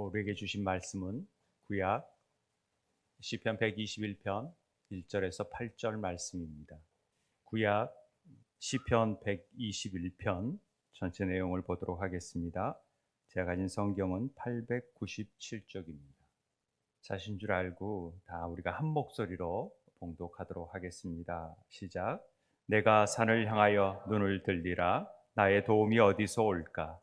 우리에게 주신 말씀은 구약 시편 121편 1절에서 8절 말씀입니다. 구약 시편 121편 전체 내용을 보도록 하겠습니다. 제가 가진 성경은 897쪽입니다. 자신 줄 알고 다 우리가 한 목소리로 봉독하도록 하겠습니다. 시작. 내가 산을 향하여 눈을 들리라. 나의 도움이 어디서 올까?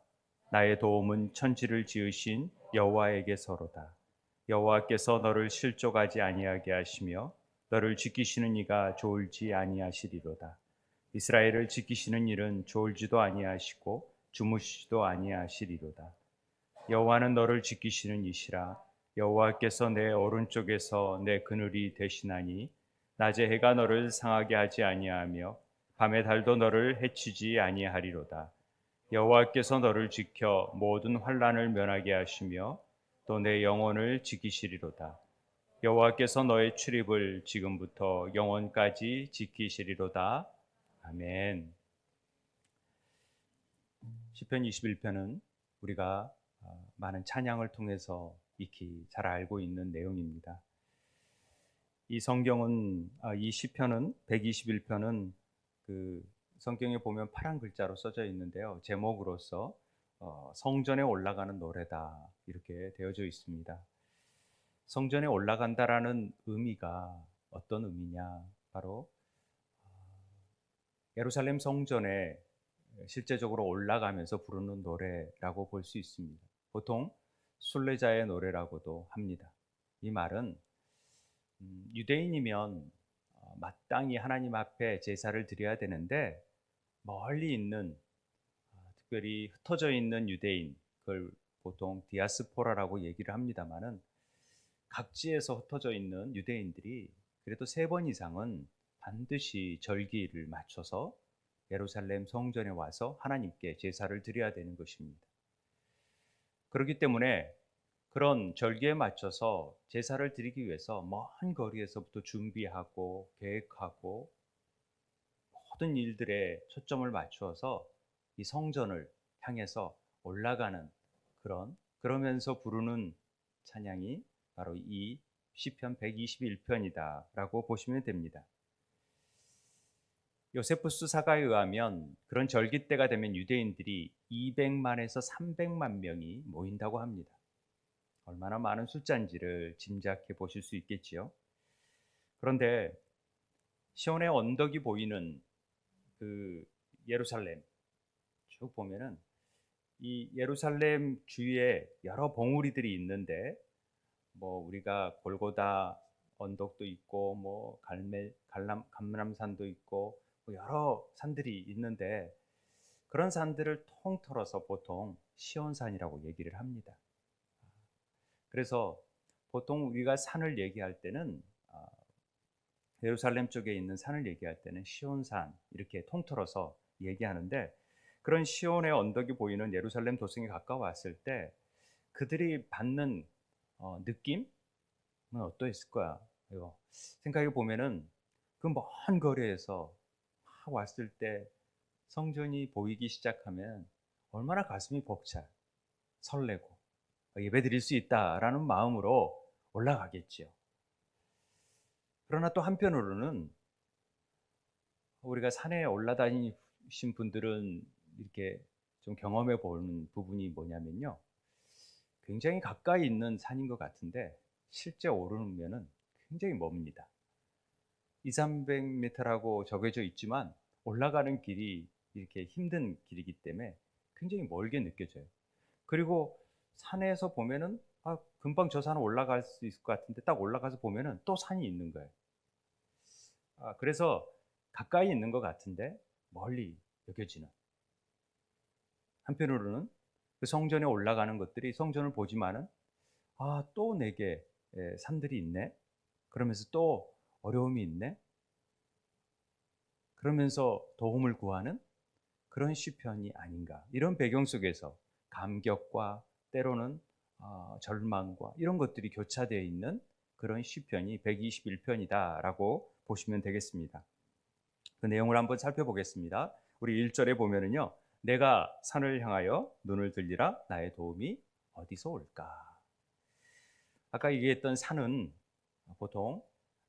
나의 도움은 천지를 지으신 여호와에게서로다. 여호와께서 너를 실족하지 아니하게 하시며 너를 지키시는 이가 졸지 아니하시리로다. 이스라엘을 지키시는 일은 졸지도 아니하시고 주무시지도 아니하시리로다. 여호와는 너를 지키시는 이시라. 여호와께서 내 오른쪽에서 내 그늘이 되시나니 낮에 해가 너를 상하게 하지 아니하며 밤에 달도 너를 해치지 아니하리로다. 여호와께서 너를 지켜 모든 환난을 면하게 하시며 또 내 영혼을 지키시리로다. 여호와께서 너의 출입을 지금부터 영원까지 지키시리로다. 아멘. 시편 21편은 우리가 많은 찬양을 통해서 익히 잘 알고 있는 내용입니다. 이 성경은 이 시편은 121편은 그 성경에 보면 파란 글자로 써져 있는데요. 제목으로서 성전에 올라가는 노래다 이렇게 되어져 있습니다. 성전에 올라간다라는 의미가 어떤 의미냐? 바로 예루살렘 성전에 실제적으로 올라가면서 부르는 노래라고 볼 수 있습니다. 보통 순례자의 노래라고도 합니다. 이 말은 유대인이면 마땅히 하나님 앞에 제사를 드려야 되는데 멀리 있는 특별히 흩어져 있는 유대인, 그걸 보통 디아스포라라고 얘기를 합니다만은 각지에서 흩어져 있는 유대인들이 그래도 3번 이상은 반드시 절기를 맞춰서 예루살렘 성전에 와서 하나님께 제사를 드려야 되는 것입니다. 그렇기 때문에 그런 절기에 맞춰서 제사를 드리기 위해서 먼 거리에서부터 준비하고 계획하고 모든 일들에 초점을 맞추어서 이 성전을 향해서 올라가는 그러면서 부르는 찬양이 바로 이 시편 121편이다라고 보시면 됩니다. 요세푸스 사가에 의하면 그런 절기 때가 되면 유대인들이 200만에서 300만 명이 모인다고 합니다. 얼마나 많은 숫자인지를 짐작해 보실 수 있겠지요. 그런데 시온의 언덕이 보이는 그 예루살렘 쭉 보면은 이 예루살렘 주위에 여러 봉우리들이 있는데 우리가 골고다 언덕도 있고 감람산도 있고 여러 산들이 있는데 그런 산들을 통틀어서 보통 시온산이라고 얘기를 합니다. 그래서 보통 우리가 산을 얘기할 때는 예루살렘 쪽에 있는 산을 얘기할 때는 시온산 이렇게 통틀어서 얘기하는데 그런 시온의 언덕이 보이는 예루살렘 도성에 가까워왔을 때 그들이 받는 느낌은 어떠했을 거야? 이거 생각해 보면은 그 먼 거리에서 막 왔을 때 성전이 보이기 시작하면 얼마나 가슴이 벅차 설레고 예배 드릴 수 있다라는 마음으로 올라가겠지요. 그러나 또 한편으로는 우리가 산에 올라다니신 분들은 이렇게 좀 경험해 보는 부분이 뭐냐면요. 굉장히 가까이 있는 산인 것 같은데 실제 오르면은 굉장히 멉니다. 200~300m라고 적혀져 있지만 올라가는 길이 이렇게 힘든 길이기 때문에 굉장히 멀게 느껴져요. 그리고 산에서 보면은 금방 저 산을 올라갈 수 있을 것 같은데 딱 올라가서 보면은 또 산이 있는 거예요. 그래서 가까이 있는 것 같은데 멀리 여겨지는. 한편으로는 그 성전에 올라가는 것들이 성전을 보지만은 또 내게 산들이 있네. 그러면서 또 어려움이 있네. 그러면서 도움을 구하는 그런 시편이 아닌가. 이런 배경 속에서 감격과 때로는 절망과 이런 것들이 교차되어 있는 그런 시편이 121편이다라고 보시면 되겠습니다. 그 내용을 한번 살펴보겠습니다. 우리 1절에 보면은요. 내가 산을 향하여 눈을 들리라 나의 도움이 어디서 올까? 아까 얘기했던 산은 보통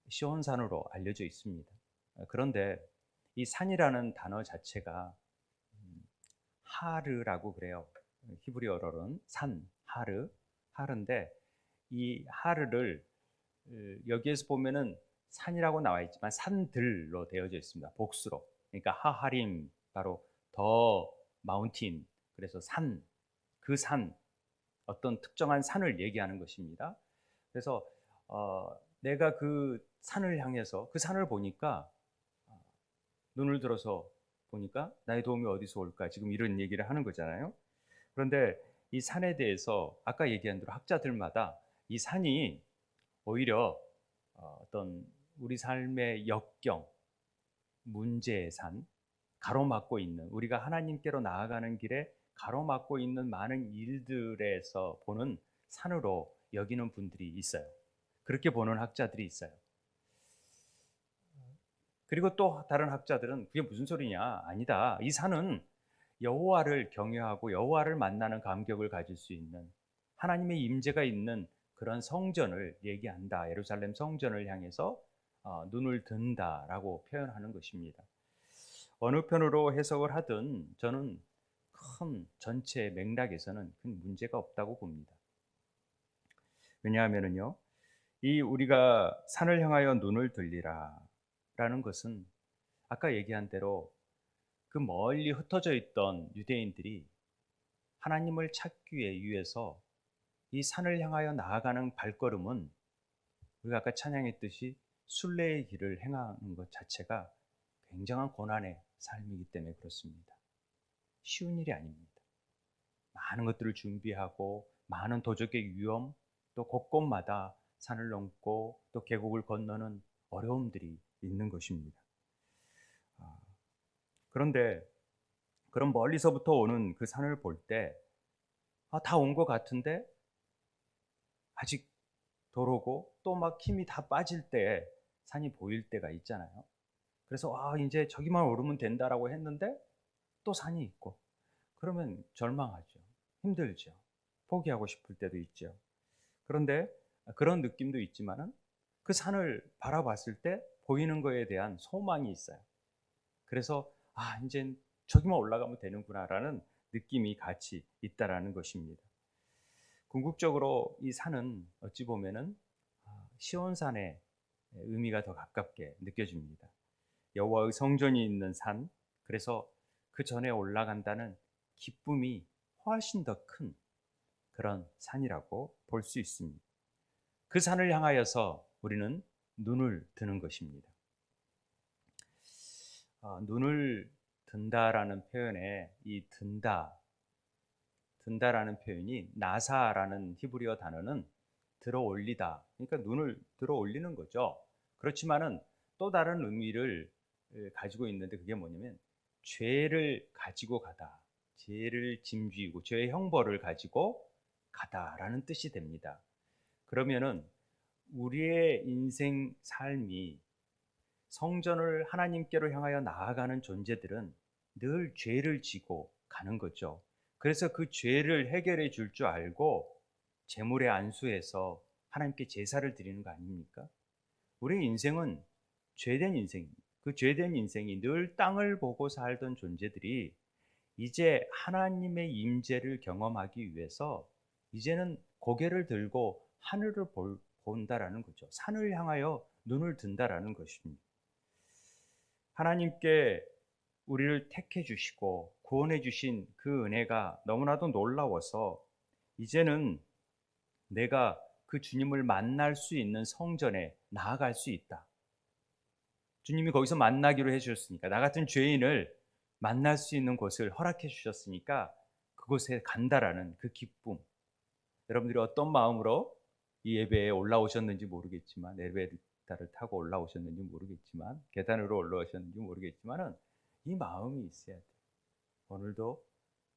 시온산으로 알려져 있습니다. 그런데 이 산이라는 단어 자체가 하르라고 그래요. 히브리어로는 산, 하르인데 이 하르를 여기에서 보면은 산이라고 나와 있지만 산들로 되어져 있습니다. 복수로. 그러니까 하하림 바로 더 마운틴 그래서 산, 그 산, 어떤 특정한 산을 얘기하는 것입니다. 그래서 내가 그 산을 향해서 그 산을 보니까 눈을 들어서 보니까 나의 도움이 어디서 올까? 지금 이런 얘기를 하는 거잖아요. 그런데 이 산에 대해서 아까 얘기한 대로 학자들마다 이 산이 오히려 어떤 우리 삶의 역경, 문제의 산, 가로막고 있는 우리가 하나님께로 나아가는 길에 가로막고 있는 많은 일들에서 보는 산으로 여기는 분들이 있어요. 그렇게 보는 학자들이 있어요. 그리고 또 다른 학자들은 그게 무슨 소리냐? 아니다. 이 산은 여호와를 경외하고 여호와를 만나는 감격을 가질 수 있는 하나님의 임재가 있는 그런 성전을 얘기한다. 예루살렘 성전을 향해서 눈을 든다라고 표현하는 것입니다. 어느 편으로 해석을 하든 저는 큰 전체 맥락에서는 큰 문제가 없다고 봅니다. 왜냐하면요, 이 우리가 산을 향하여 눈을 들리라라는 것은 아까 얘기한 대로 그 멀리 흩어져 있던 유대인들이 하나님을 찾기 위해서 이 산을 향하여 나아가는 발걸음은 우리가 아까 찬양했듯이 순례의 길을 행하는 것 자체가 굉장한 고난의 삶이기 때문에 그렇습니다. 쉬운 일이 아닙니다. 많은 것들을 준비하고 많은 도적의 위험 또 곳곳마다 산을 넘고 또 계곡을 건너는 어려움들이 있는 것입니다. 그런데 그런 멀리서부터 오는 그 산을 볼 때 다 온 것 같은데 아직 도로고 또 막 힘이 다 빠질 때 산이 보일 때가 있잖아요. 그래서 이제 저기만 오르면 된다라고 했는데 또 산이 있고 그러면 절망하죠. 힘들죠. 포기하고 싶을 때도 있죠. 그런데 그런 느낌도 있지만은 그 산을 바라봤을 때 보이는 거에 대한 소망이 있어요. 그래서 이제 저기만 올라가면 되는구나라는 느낌이 같이 있다라는 것입니다. 궁극적으로 이 산은 어찌 보면은 시온산의 의미가 더 가깝게 느껴집니다. 여호와의 성전이 있는 산, 그래서 그 전에 올라간다는 기쁨이 훨씬 더 큰 그런 산이라고 볼 수 있습니다. 그 산을 향하여서 우리는 눈을 드는 것입니다. 눈을 든다라는 표현에 이 든다라는 표현이 나사라는 히브리어 단어는 들어 올리다. 그러니까 눈을 들어 올리는 거죠. 그렇지만은 또 다른 의미를 가지고 있는데 그게 뭐냐면 죄를 가지고 가다. 죄를 짐지고 죄의 형벌을 가지고 가다라는 뜻이 됩니다. 그러면은 우리의 인생 삶이 성전을 하나님께로 향하여 나아가는 존재들은 늘 죄를 지고 가는 거죠. 그래서 그 죄를 해결해 줄 줄 알고 제물에 안수해서 하나님께 제사를 드리는 거 아닙니까? 우리의 인생은 죄된 인생입니다. 그 죄된 인생이 늘 땅을 보고 살던 존재들이 이제 하나님의 임재를 경험하기 위해서 이제는 고개를 들고 하늘을 본다라는 거죠. 산을 향하여 눈을 든다라는 것입니다. 하나님께 우리를 택해 주시고 구원해 주신 그 은혜가 너무나도 놀라워서 이제는 내가 그 주님을 만날 수 있는 성전에 나아갈 수 있다. 주님이 거기서 만나기로 해 주셨으니까 나 같은 죄인을 만날 수 있는 곳을 허락해 주셨으니까 그곳에 간다라는 그 기쁨. 여러분들이 어떤 마음으로 이 예배에 올라오셨는지 모르겠지만 엘리베이터를 타고 올라오셨는지 모르겠지만 계단으로 올라오셨는지 모르겠지만은 이 마음이 있어야 돼요. 오늘도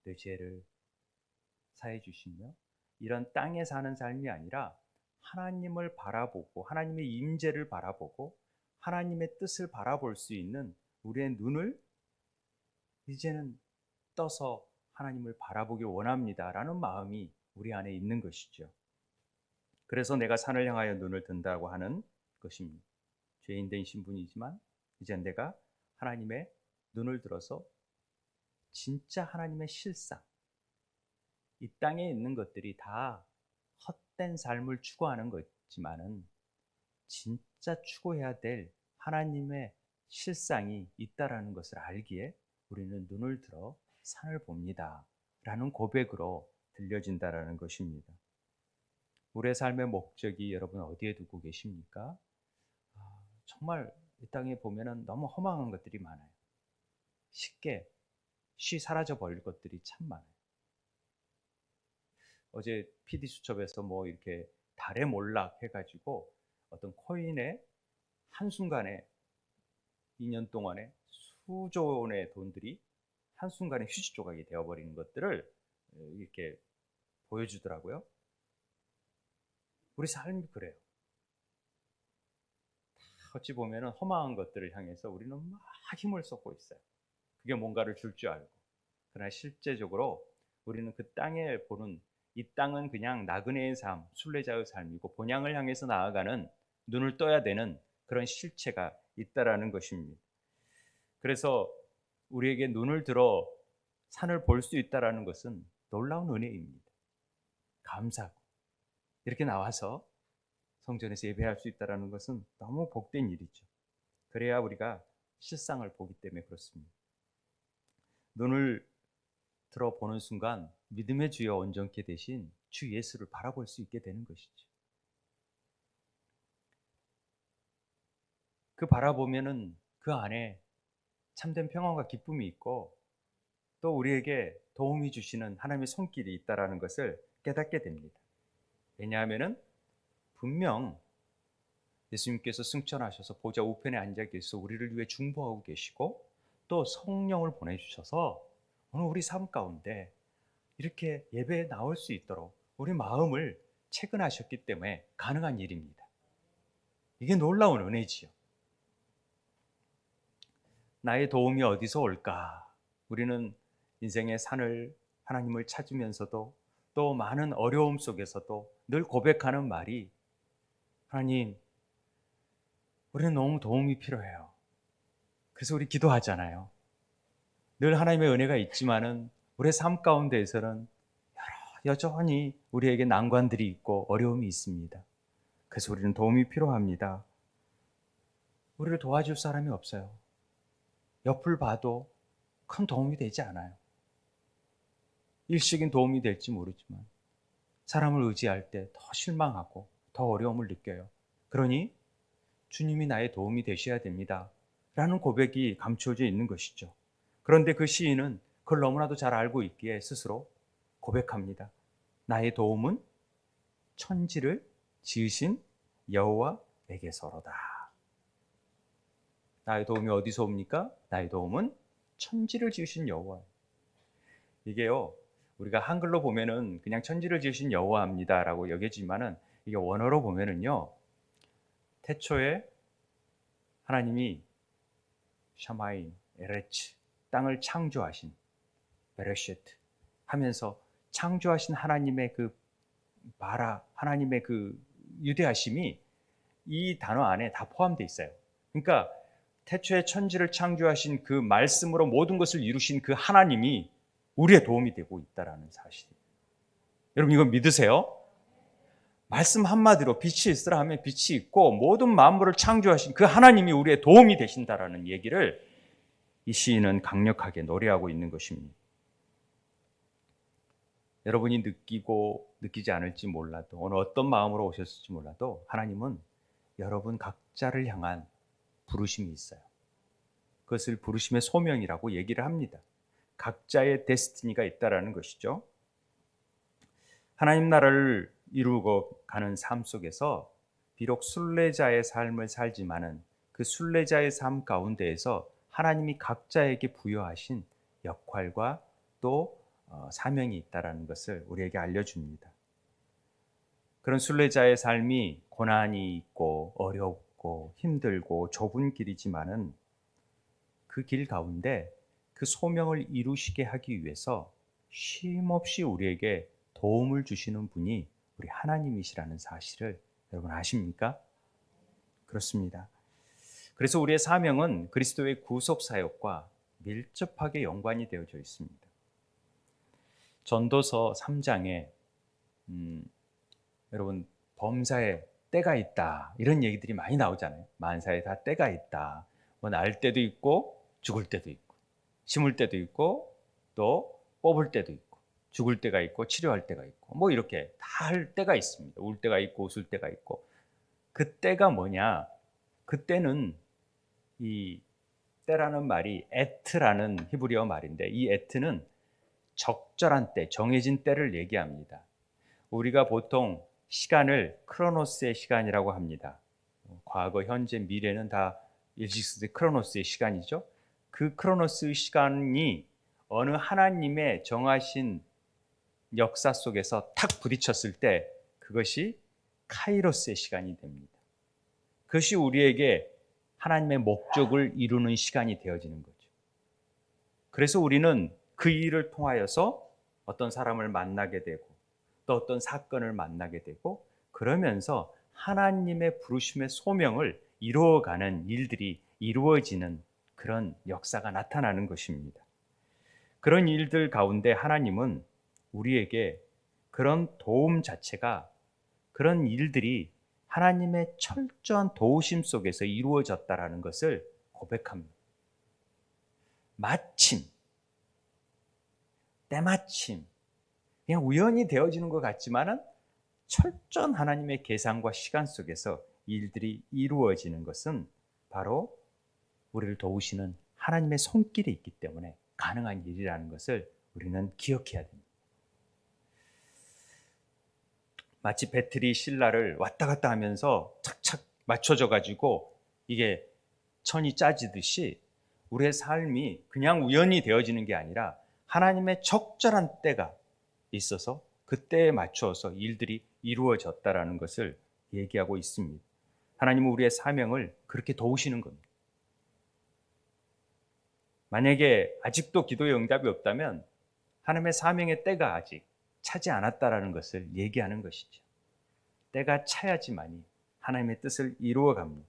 내 죄를 사해 주시며 이런 땅에 사는 삶이 아니라 하나님을 바라보고 하나님의 임재를 바라보고 하나님의 뜻을 바라볼 수 있는 우리의 눈을 이제는 떠서 하나님을 바라보길 원합니다라는 마음이 우리 안에 있는 것이죠. 그래서 내가 산을 향하여 눈을 든다고 하는 것입니다. 죄인된 신분이지만 이제 내가 하나님의 눈을 들어서 진짜 하나님의 실상, 이 땅에 있는 것들이 다 헛된 삶을 추구하는 것이지만은 진짜 추구해야 될 하나님의 실상이 있다라는 것을 알기에 우리는 눈을 들어 산을 봅니다 라는 고백으로 들려진다라는 것입니다. 우리의 삶의 목적이 여러분 어디에 두고 계십니까? 정말 이 땅에 보면은 너무 허망한 것들이 많아요. 쉽게 쉬 사라져 버릴 것들이 참 많아요. 어제 PD 수첩에서 뭐 이렇게 달에 몰락 해가지고 어떤 코인의 한순간에 2년 동안에 수조 원의 돈들이 한순간에 휴지 조각이 되어버리는 것들을 이렇게 보여주더라고요. 우리 삶이 그래요. 어찌 보면은 허망한 것들을 향해서 우리는 막 힘을 쏟고 있어요. 그게 뭔가를 줄 줄 알고. 그러나 실제적으로 우리는 그 땅에 보는, 이 땅은 그냥 나그네의 삶, 순례자의 삶이고 본향을 향해서 나아가는, 눈을 떠야 되는 그런 실체가 있다라는 것입니다. 그래서 우리에게 눈을 들어 산을 볼 수 있다라는 것은 놀라운 은혜입니다. 감사하고 이렇게 나와서 성전에서 예배할 수 있다라는 것은 너무 복된 일이죠. 그래야 우리가 실상을 보기 때문에 그렇습니다. 눈을 들어보는 순간 믿음의 주여 온전케 되신 주 예수를 바라볼 수 있게 되는 것이죠. 그 바라보면은 그 안에 참된 평안과 기쁨이 있고 또 우리에게 도움이 주시는 하나님의 손길이 있다라는 것을 깨닫게 됩니다. 왜냐하면은 분명 예수님께서 승천하셔서 보좌 우편에 앉아 계셔서 우리를 위해 중보하고 계시고 또 성령을 보내주셔서 오늘 우리 삶 가운데 이렇게 예배에 나올 수 있도록 우리 마음을 채근하셨기 때문에 가능한 일입니다. 이게 놀라운 은혜지요. 나의 도움이 어디서 올까? 우리는 인생의 산을, 하나님을 찾으면서도 또 많은 어려움 속에서도 늘 고백하는 말이, 하나님, 우리는 너무 도움이 필요해요. 그래서 우리 기도하잖아요. 늘 하나님의 은혜가 있지만은 우리의 삶 가운데에서는 여전히 우리에게 난관들이 있고 어려움이 있습니다. 그래서 우리는 도움이 필요합니다. 우리를 도와줄 사람이 없어요. 옆을 봐도 큰 도움이 되지 않아요. 일시적인 도움이 될지 모르지만 사람을 의지할 때 더 실망하고 더 어려움을 느껴요. 그러니 주님이 나의 도움이 되셔야 됩니다 라는 고백이 감춰져 있는 것이죠. 그런데 그 시인은 그걸 너무나도 잘 알고 있기에 스스로 고백합니다. 나의 도움은 천지를 지으신 여호와에게서로다. 나의 도움이 어디서 옵니까? 나의 도움은 천지를 지으신 여호와. 이게요, 우리가 한글로 보면은 그냥 천지를 지으신 여호와입니다라고 여겨지만은 이게 원어로 보면은요, 태초에 하나님이 샤마인, 에레츠, 땅을 창조하신 베레시트 하면서 창조하신 하나님의 그 바라, 하나님의 그 유대하심이 이 단어 안에 다 포함되어 있어요. 그러니까 태초에 천지를 창조하신 그 말씀으로 모든 것을 이루신 그 하나님이 우리의 도움이 되고 있다는 사실. 여러분 이거 믿으세요? 말씀 한마디로 빛이 있으라 하면 빛이 있고 모든 만물을 창조하신 그 하나님이 우리의 도움이 되신다라는 얘기를 이 시인은 강력하게 노래하고 있는 것입니다. 여러분이 느끼고 느끼지 않을지 몰라도 오늘 어떤 마음으로 오셨을지 몰라도 하나님은 여러분 각자를 향한 부르심이 있어요. 그것을 부르심의 소명이라고 얘기를 합니다. 각자의 데스티니가 있다라는 것이죠. 하나님 나라를 이루고 가는 삶 속에서 비록 순례자의 삶을 살지만은 그 순례자의 삶 가운데에서 하나님이 각자에게 부여하신 역할과 또 사명이 있다라는 것을 우리에게 알려줍니다. 그런 순례자의 삶이 고난이 있고 어렵고 힘들고 좁은 길이지만은 그 길 가운데 그 소명을 이루시게 하기 위해서 쉼없이 우리에게 도움을 주시는 분이 우리 하나님이시라는 사실을 여러분 아십니까? 그렇습니다. 그래서 우리의 사명은 그리스도의 구속 사역과 밀접하게 연관이 되어져 있습니다. 전도서 3장에 여러분 범사에 때가 있다 이런 얘기들이 많이 나오잖아요. 만사에 다 때가 있다. 뭐 날 때도 있고 죽을 때도 있고 심을 때도 있고 또 뽑을 때도 있고 죽을 때가 있고 치료할 때가 있고 뭐 이렇게 다 할 때가 있습니다. 울 때가 있고 웃을 때가 있고 그 때가 뭐냐? 그 때는 이 때라는 말이 에트라는 히브리어 말인데 이 에트는 적절한 때, 정해진 때를 얘기합니다. 우리가 보통 시간을 크로노스의 시간이라고 합니다. 과거, 현재, 미래는 다 일식스의 크로노스의 시간이죠. 그 크로노스의 시간이 어느 하나님의 정하신 역사 속에서 탁 부딪혔을 때 그것이 카이로스의 시간이 됩니다. 그것이 우리에게 하나님의 목적을 이루는 시간이 되어지는 거죠. 그래서 우리는 그 일을 통하여서 어떤 사람을 만나게 되고 또 어떤 사건을 만나게 되고 그러면서 하나님의 부르심의 소명을 이루어가는 일들이 이루어지는 그런 역사가 나타나는 것입니다. 그런 일들 가운데 하나님은 우리에게 그런 도움 자체가 그런 일들이 하나님의 철저한 도우심 속에서 이루어졌다라는 것을 고백합니다. 마침, 때마침, 그냥 우연히 되어지는 것 같지만은 철저한 하나님의 계산과 시간 속에서 일들이 이루어지는 것은 바로 우리를 도우시는 하나님의 손길이 있기 때문에 가능한 일이라는 것을 우리는 기억해야 됩니다. 마치 배틀이 신라를 왔다 갔다 하면서 착착 맞춰져 가지고 이게 천이 짜지듯이 우리의 삶이 그냥 우연히 되어지는 게 아니라 하나님의 적절한 때가 있어서 그때에 맞춰서 일들이 이루어졌다라는 것을 얘기하고 있습니다. 하나님은 우리의 사명을 그렇게 도우시는 겁니다. 만약에 아직도 기도의 응답이 없다면 하나님의 사명의 때가 아직 차지 않았다라는 것을 얘기하는 것이죠. 때가 차야지만이 하나님의 뜻을 이루어 갑니다.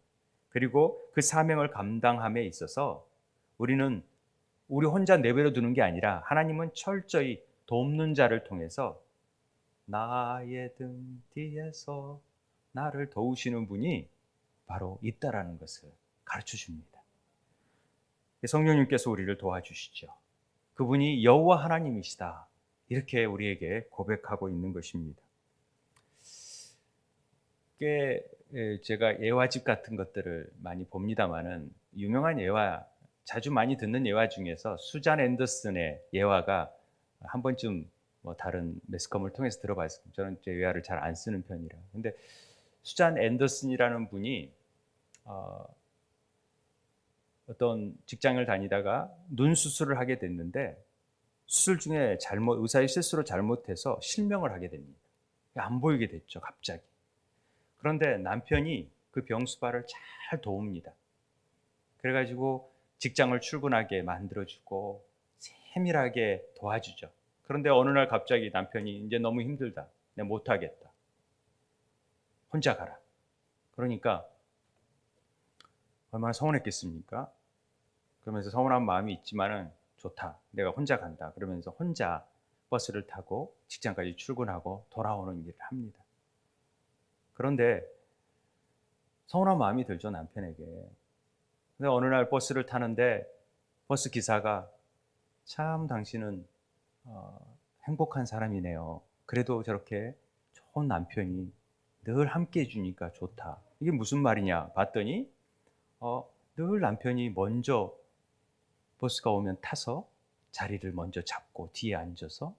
그리고 그 사명을 감당함에 있어서 우리는 우리 혼자 내버려 두는 게 아니라 하나님은 철저히 돕는 자를 통해서 나의 등 뒤에서 나를 도우시는 분이 바로 있다라는 것을 가르쳐 줍니다. 성령님께서 우리를 도와주시죠. 그분이 여호와 하나님이시다. 이렇게 우리에게 고백하고 있는 것입니다. 꽤 제가 예화집 같은 것들을 많이 봅니다만은 유명한 예화, 자주 많이 듣는 예화 중에서 수잔 앤더슨의 예화가 한 번쯤 뭐 다른 매스컴을 통해서 들어봤어요. 저는 제 예화를 잘 안 쓰는 편이라. 근데 수잔 앤더슨이라는 분이 어떤 직장을 다니다가 눈 수술을 하게 됐는데 수술 중에 의사의 실수로 잘못해서 실명을 하게 됩니다. 안 보이게 됐죠, 갑자기. 그런데 남편이 그 병수발을 잘 도웁니다. 그래가지고 직장을 출근하게 만들어주고 세밀하게 도와주죠. 그런데 어느 날 갑자기 남편이 이제 너무 힘들다. 내가 못하겠다. 혼자 가라. 그러니까 얼마나 서운했겠습니까? 그러면서 서운한 마음이 있지만은 좋다. 내가 혼자 간다. 그러면서 혼자 버스를 타고 직장까지 출근하고 돌아오는 일을 합니다. 그런데 서운한 마음이 들죠, 남편에게. 근데 어느 날 버스를 타는데 버스 기사가 참 당신은 행복한 사람이네요. 그래도 저렇게 좋은 남편이 늘 함께 해주니까 좋다. 이게 무슨 말이냐 봤더니 늘 남편이 먼저 버스가 오면 타서 자리를 먼저 잡고 뒤에 앉아서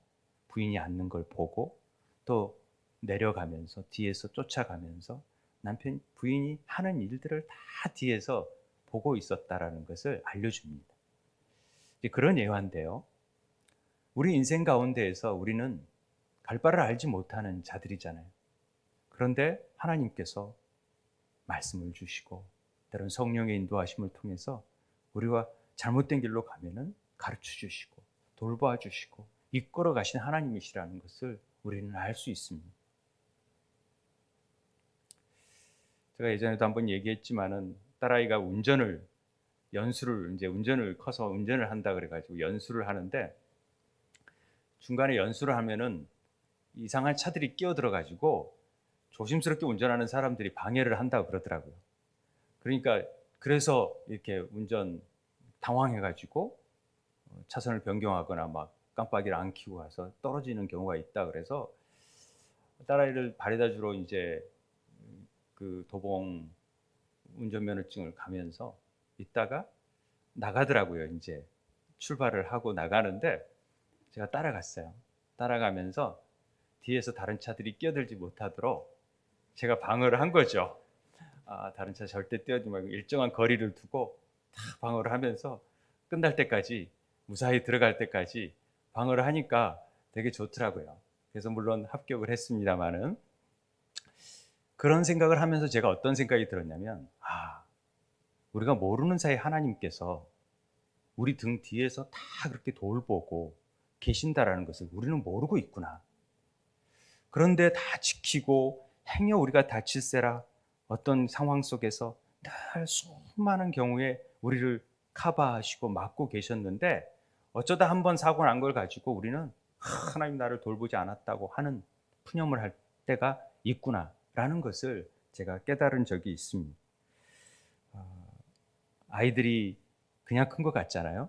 부인이 앉는 걸 보고 또 내려가면서 뒤에서 쫓아가면서 남편 부인이 하는 일들을 다 뒤에서 보고 있었다라는 것을 알려줍니다. 그런 예화인데요. 우리 인생 가운데에서 우리는 갈 바를 알지 못하는 자들이잖아요. 그런데 하나님께서 말씀을 주시고 때론 성령의 인도하심을 통해서 우리가 잘못된 길로 가면은 가르쳐 주시고 돌봐 주시고 이끌어 가신 하나님이시라는 것을 우리는 알 수 있습니다. 제가 예전에도 한번 얘기했지만은 딸아이가 운전을 커서 운전을 한다 그래 가지고 연수를 하는데 중간에 연수를 하면은 이상한 차들이 끼어들어 가지고 조심스럽게 운전하는 사람들이 방해를 한다고 그러더라고요. 그러니까 그래서 이렇게 운전 당황해 가지고 차선을 변경하거나 막 깜빡이를 안 켜고 가서 떨어지는 경우가 있다 그래서 딸아이를 바래다 주러 이제 그 도봉 운전면허증을 가면서 있다가 나가더라고요. 인제 출발을 하고 나가는데 제가 따라갔어요. 따라가면서 뒤에서 다른 차들이 끼어들지 못하도록 제가 방어를 한 거죠. 아, 다른 차 절대 뛰어들지 말고 일정한 거리를 두고 다 방어를 하면서 끝날 때까지 무사히 들어갈 때까지 방어를 하니까 되게 좋더라고요. 그래서 물론 합격을 했습니다마는 그런 생각을 하면서 제가 어떤 생각이 들었냐면 우리가 모르는 사이에 하나님께서 우리 등 뒤에서 다 그렇게 돌보고 계신다라는 것을 우리는 모르고 있구나. 그런데 다 지키고 행여 우리가 다칠세라 어떤 상황 속에서 늘 수많은 경우에 우리를 커버하시고 막고 계셨는데 어쩌다 한번 사고 난 걸 가지고 우리는 하나님 나를 돌보지 않았다고 하는 푸념을 할 때가 있구나라는 것을 제가 깨달은 적이 있습니다. 아이들이 그냥 큰 것 같잖아요.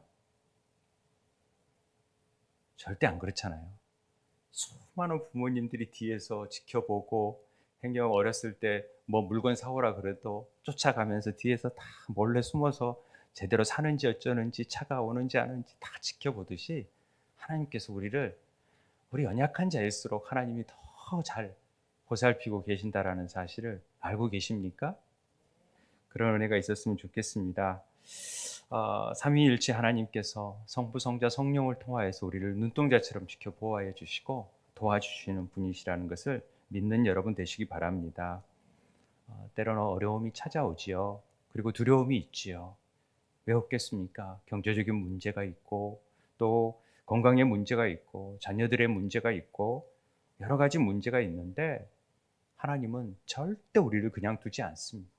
절대 안 그렇잖아요. 수많은 부모님들이 뒤에서 지켜보고 행여 어렸을 때 뭐 물건 사오라 그래도 쫓아가면서 뒤에서 다 몰래 숨어서 제대로 사는지 어쩌는지 차가 오는지 안 오는지 다 지켜보듯이 하나님께서 우리 연약한 자일수록 하나님이 더 잘 보살피고 계신다라는 사실을 알고 계십니까? 그런 은혜가 있었으면 좋겠습니다. 삼위일체 하나님께서 성부, 성자, 성령을 통하여서 우리를 눈동자처럼 지켜 보호하여 주시고 도와주시는 분이시라는 것을 믿는 여러분 되시기 바랍니다. 때로는 어려움이 찾아오지요. 그리고 두려움이 있지요. 왜 없겠습니까? 경제적인 문제가 있고 또 건강의 문제가 있고 자녀들의 문제가 있고 여러 가지 문제가 있는데 하나님은 절대 우리를 그냥 두지 않습니다.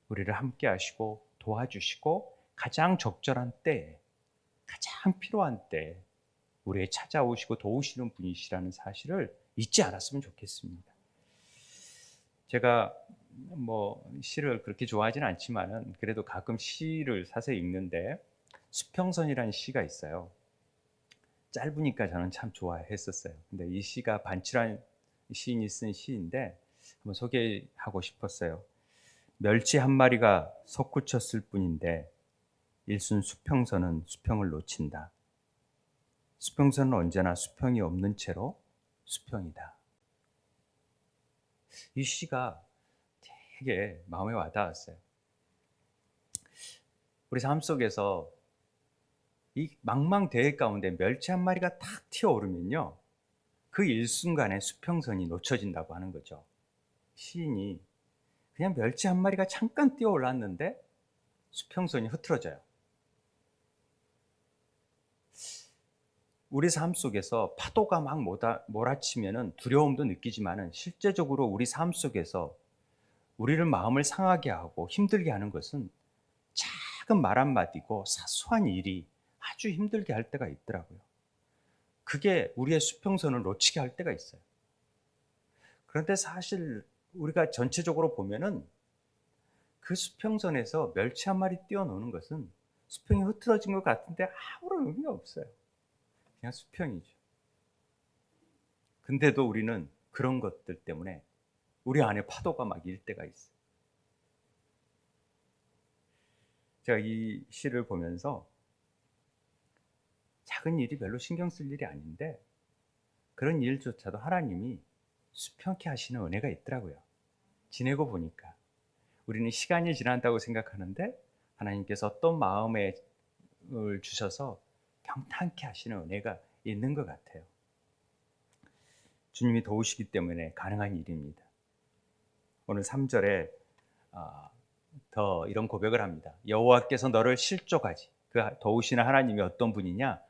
우리를 함께 하시고 도와주시고 가장 적절한 때에 가장 필요한 때에 우리에 찾아오시고 도우시는 분이시라는 사실을 잊지 않았으면 좋겠습니다. 제가 뭐 시를 그렇게 좋아하지는 않지만은 그래도 가끔 시를 사서 읽는데 수평선이라는 시가 있어요. 짧으니까 저는 참 좋아했었어요. 근데 이 시가 반칠한 시인이 쓴 시인데 한번 소개하고 싶었어요. 멸치 한 마리가 솟구쳤을 뿐인데 일순 수평선은 수평을 놓친다. 수평선은 언제나 수평이 없는 채로 수평이다. 이 시가 되게 마음에 와닿았어요. 우리 삶 속에서 이 망망대해 가운데 멸치 한 마리가 탁 튀어오르면요, 그 일순간에 수평선이 놓쳐진다고 하는 거죠. 시인이 그냥 멸치 한 마리가 잠깐 뛰어올랐는데 수평선이 흐트러져요. 우리 삶 속에서 파도가 막 몰아치면은 두려움도 느끼지만은 실제적으로 우리 삶 속에서 우리를 마음을 상하게 하고 힘들게 하는 것은 작은 말 한마디고 사소한 일이 아주 힘들게 할 때가 있더라고요. 그게 우리의 수평선을 놓치게 할 때가 있어요. 그런데 사실 우리가 전체적으로 보면은 그 수평선에서 멸치 한 마리 뛰어노는 것은 수평이 흐트러진 것 같은데 아무런 의미가 없어요. 그냥 수평이죠. 근데도 우리는 그런 것들 때문에 우리 안에 파도가 막 일 때가 있어요. 제가 이 시를 보면서 작은 일이 별로 신경 쓸 일이 아닌데 그런 일조차도 하나님이 수평케 하시는 은혜가 있더라고요. 지내고 보니까 우리는 시간이 지난다고 생각하는데 하나님께서 어떤 마음을 주셔서 평탄케 하시는 은혜가 있는 것 같아요. 주님이 도우시기 때문에 가능한 일입니다. 오늘 3절에 더 이런 고백을 합니다. 여호와께서 너를 실족하지, 그 도우시는 하나님이 어떤 분이냐?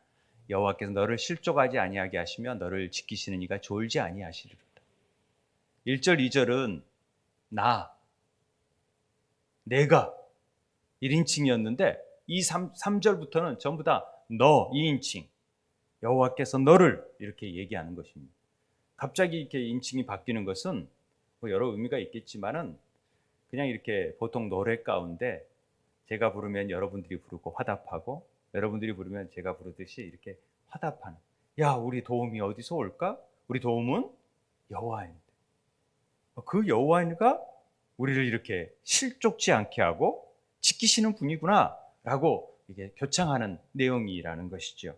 여호와께서 너를 실족하지 아니하게 하시며 너를 지키시는 이가 졸지 아니하시리로다. 1절 2절은 나, 내가 1인칭이었는데 이 3절부터는 전부 다 너 2인칭, 여호와께서 너를 이렇게 얘기하는 것입니다. 갑자기 이렇게 인칭이 바뀌는 것은 뭐 여러 의미가 있겠지만은 그냥 이렇게 보통 노래 가운데 제가 부르면 여러분들이 부르고 화답하고, 여러분들이 부르면 제가 부르듯이 이렇게 화답하는, 야 우리 도움이 어디서 올까? 우리 도움은 여호와인데, 그 여호와가 우리를 이렇게 실족지 않게 하고 지키시는 분이구나 라고 이게 교창하는 내용이라는 것이죠.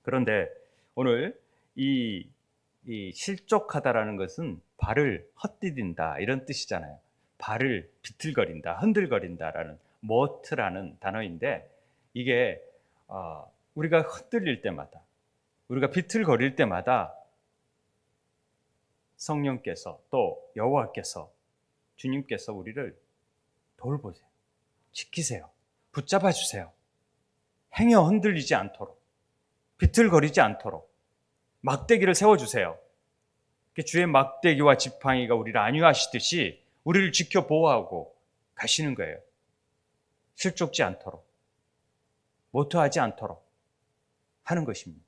그런데 오늘 이 실족하다라는 것은 발을 헛디딘다 이런 뜻이잖아요. 발을 비틀거린다, 흔들거린다라는 모트라는 단어인데, 이게 우리가 흔들릴 때마다, 우리가 비틀거릴 때마다 성령께서, 또 여호와께서, 주님께서 우리를 돌보세요, 지키세요, 붙잡아 주세요. 행여 흔들리지 않도록, 비틀거리지 않도록 막대기를 세워주세요. 주의 막대기와 지팡이가 우리를 안위하시듯이 우리를 지켜 보호하고 가시는 거예요. 실족지 않도록, 모토하지 않도록 하는 것입니다.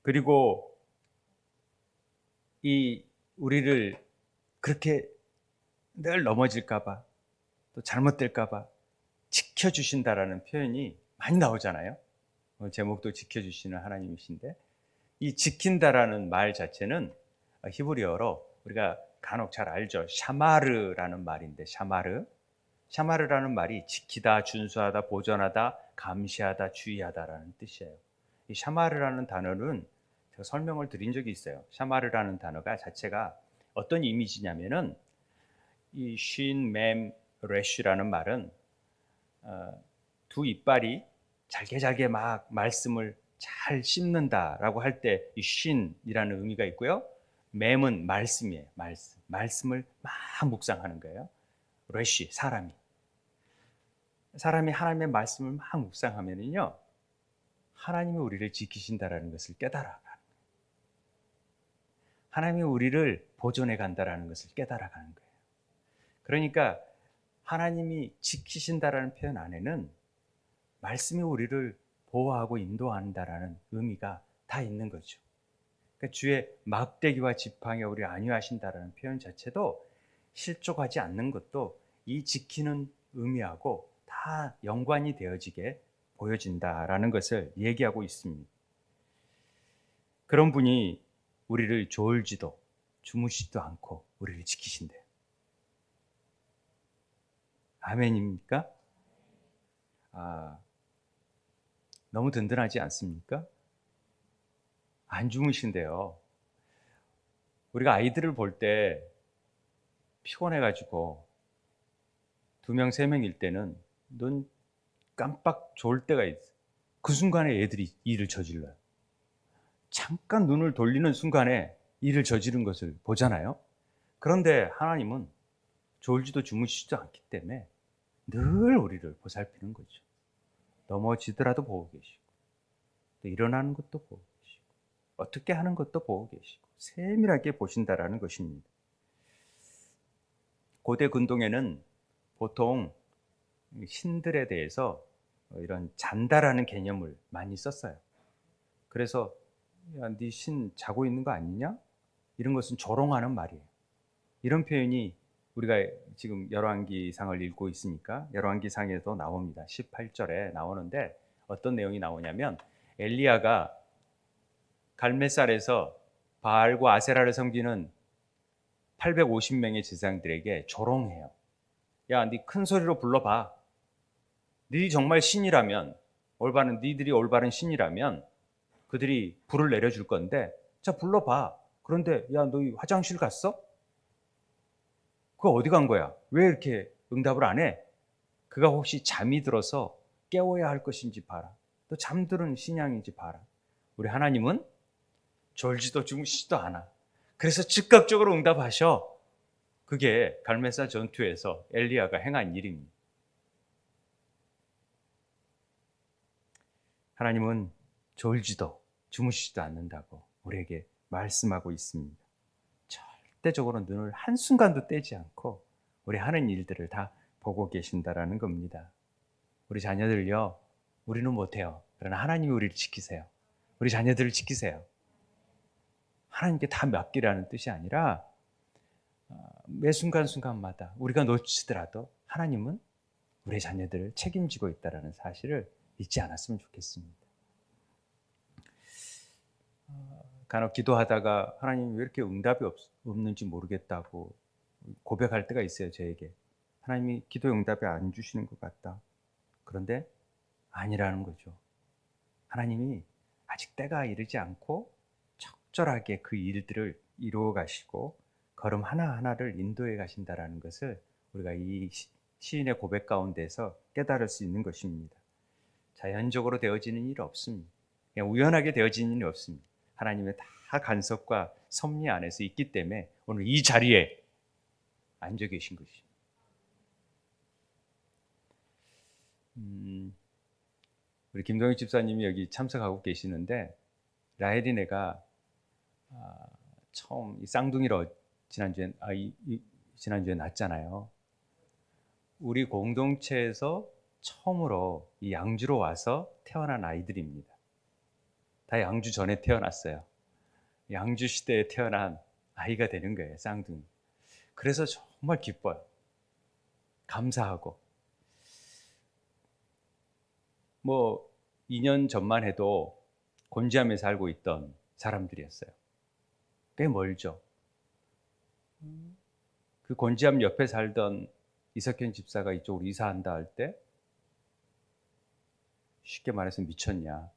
그리고 이 우리를 그렇게 늘 넘어질까봐, 또 잘못될까봐 지켜주신다라는 표현이 많이 나오잖아요. 제목도 지켜주시는 하나님이신데, 이 지킨다라는 말 자체는 히브리어로 우리가 간혹 잘 알죠. 샤마르라는 말인데, 샤마르라는 말이 지키다, 준수하다, 보존하다, 감시하다, 주의하다라는 뜻이에요. 이 샤마르라는 단어는 제가 설명을 드린 적이 있어요. 샤마르라는 단어가 자체가 어떤 이미지냐면은, 이 쉰, 맴, 레쉬라는 말은 두 이빨이 잘게 막 말씀을 잘 씹는다라고 할 때 이 쉰이라는 의미가 있고요. 맴은 말씀이에요. 말씀을 막 묵상하는 거예요. 레쉬, 사람이 하나님의 말씀을 막 묵상하면은요, 하나님이 우리를 지키신다라는 것을 깨달아가는 거예요. 하나님이 우리를 보존해 간다라는 것을 깨달아가는 거예요. 그러니까 하나님이 지키신다라는 표현 안에는 말씀이 우리를 보호하고 인도한다라는 의미가 다 있는 거죠. 그러니까 주의 막대기와 지팡이가 우리를 안위하신다라는 표현 자체도 실족하지 않는 것도 이 지키는 의미하고 다 연관이 되어지게 보여진다라는 것을 얘기하고 있습니다. 그런 분이 우리를 졸지도 주무시지도 않고 우리를 지키신대요. 아멘입니까? 너무 든든하지 않습니까? 안 주무신대요. 우리가 아이들을 볼 때 피곤해가지고 2명, 3명일 때는 눈 깜빡 졸 때가 있어. 그 순간에 애들이 일을 저질러요. 잠깐 눈을 돌리는 순간에 일을 저지른 것을 보잖아요. 그런데 하나님은 졸지도 주무시지도 않기 때문에 늘 우리를 보살피는 거죠. 넘어지더라도 보고 계시고, 또 일어나는 것도 보고 계시고, 어떻게 하는 것도 보고 계시고, 세밀하게 보신다라는 것입니다. 고대 근동에는 보통 신들에 대해서 이런 잔다라는 개념을 많이 썼어요. 그래서 야, 네 신 자고 있는 거 아니냐? 이런 것은 조롱하는 말이에요. 이런 표현이 우리가 지금 열왕기상을 읽고 있으니까 열왕기상에도 나옵니다. 18절에 나오는데 어떤 내용이 나오냐면, 엘리야가 갈멜살에서 바알과 아세라를 섬기는 850명의 제사장들에게 조롱해요. 야, 네 큰 소리로 불러봐. 네 정말 신이라면, 니들이 올바른 신이라면 그들이 불을 내려줄 건데, 자 불러봐. 그런데 야, 너 화장실 갔어? 그거 어디 간 거야? 왜 이렇게 응답을 안 해? 그가 혹시 잠이 들어서 깨워야 할 것인지 봐라. 또 잠드는 신앙인지 봐라. 우리 하나님은 졸지도 주무시지도 않아. 그래서 즉각적으로 응답하셔. 그게 갈멜살 전투에서 엘리야가 행한 일입니다. 하나님은 졸지도 주무시지도 않는다고 우리에게 말씀하고 있습니다. 때적으로 눈을 한순간도 떼지 않고 우리 하는 일들을 다 보고 계신다라는 겁니다. 우리 자녀들요, 우리는 못해요. 그러나 하나님이 우리를 지키세요. 우리 자녀들을 지키세요. 하나님께 다 맡기라는 뜻이 아니라 매 순간순간마다 우리가 놓치더라도 하나님은 우리 자녀들을 책임지고 있다는 사실을 잊지 않았으면 좋겠습니다. 간혹 기도하다가 하나님 왜 이렇게 응답이 없는지 모르겠다고 고백할 때가 있어요, 저에게. 하나님이 기도 응답이 안 주시는 것 같다. 그런데 아니라는 거죠. 하나님이 아직 때가 이르지 않고 적절하게 그 일들을 이루어 가시고 걸음 하나하나를 인도해 가신다라는 것을 우리가 이 시인의 고백 가운데서 깨달을 수 있는 것입니다. 자연적으로 되어지는 일 없습니다. 그냥 우연하게 되어지는 일이 없습니다. 하나님의 다 간섭과 섭리 안에서 있기 때문에 오늘 이 자리에 앉아 계신 것입니다. 우리 김동익 집사님이 여기 참석하고 계시는데 라헬이네가 처음 이 쌍둥이로 지난주에 낳았잖아요. 우리 공동체에서 처음으로 이 양주로 와서 태어난 아이들입니다. 다 양주 전에 태어났어요. 양주 시대에 태어난 아이가 되는 거예요, 쌍둥이. 그래서 정말 기뻐요. 감사하고. 2년 전만 해도 곤지암에 살고 있던 사람들이었어요. 꽤 멀죠. 그 곤지암 옆에 살던 이석현 집사가 이쪽으로 이사한다 할 때 쉽게 말해서 미쳤냐,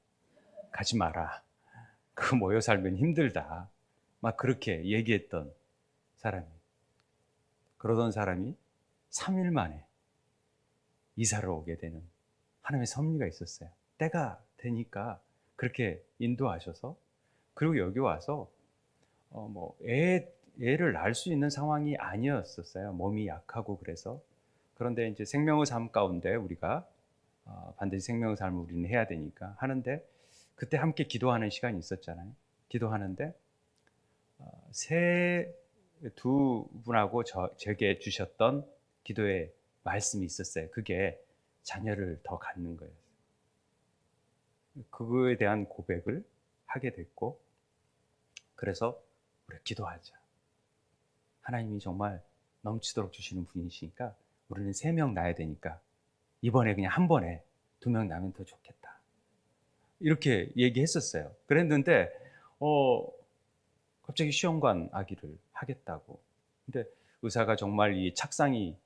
가지 마라, 그 모여 살면 힘들다, 막 그렇게 얘기했던 사람이, 그러던 사람이 3일 만에 이사를 오게 되는 하나님의 섭리가 있었어요. 때가 되니까 그렇게 인도하셔서, 그리고 여기 와서 애를 낳을 수 있는 상황이 아니었었어요. 몸이 약하고. 그래서 그런데 이제 생명의 삶 가운데 우리가 반드시 생명의 삶을 우리는 해야 되니까 하는데, 그때 함께 기도하는 시간이 있었잖아요. 기도하는데 두 분하고 제게 주셨던 기도의 말씀이 있었어요. 그게 자녀를 더 갖는 거예요. 그거에 대한 고백을 하게 됐고, 그래서 우리 기도하자. 하나님이 정말 넘치도록 주시는 분이시니까 우리는 3명 낳아야 되니까 이번에 그냥 한 번에 2명 낳으면 더 좋겠다, 이렇게 얘기했었어요. 그랬는데 갑자기 시험관 아기를 하겠다고. 근데 의사가 정말 이 착상이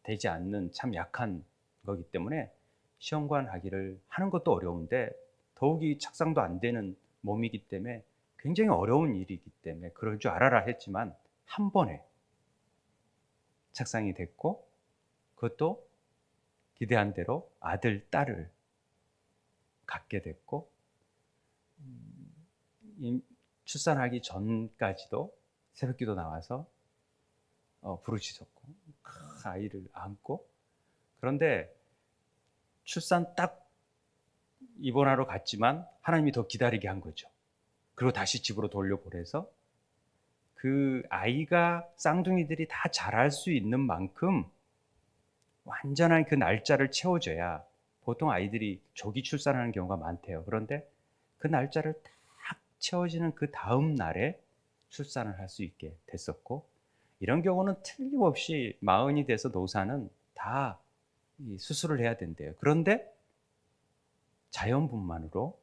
되지 않는 참 약한 거기 때문에 시험관 아기를 하는 것도 어려운데 더욱이 착상도 안 되는 몸이기 때문에 굉장히 어려운 일이기 때문에 그럴 줄 알아라 했지만 한 번에 착상이 됐고, 그것도 기대한 대로 아들, 딸을 갖게 됐고, 출산하기 전까지도 새벽기도 나와서 부르짖었고 아이를 안고, 그런데 출산 딱 입원하러 갔지만 하나님이 더 기다리게 한 거죠. 그리고 다시 집으로 돌려보내서 그 아이가 쌍둥이들이 다 자랄 수 있는 만큼 완전한 그 날짜를 채워줘야, 보통 아이들이 조기 출산하는 경우가 많대요. 그런데 그 날짜를 딱 채워지는 그 다음 날에 출산을 할 수 있게 됐었고, 이런 경우는 틀림없이 40이 돼서 노사는 다 수술을 해야 된대요. 그런데 자연분만으로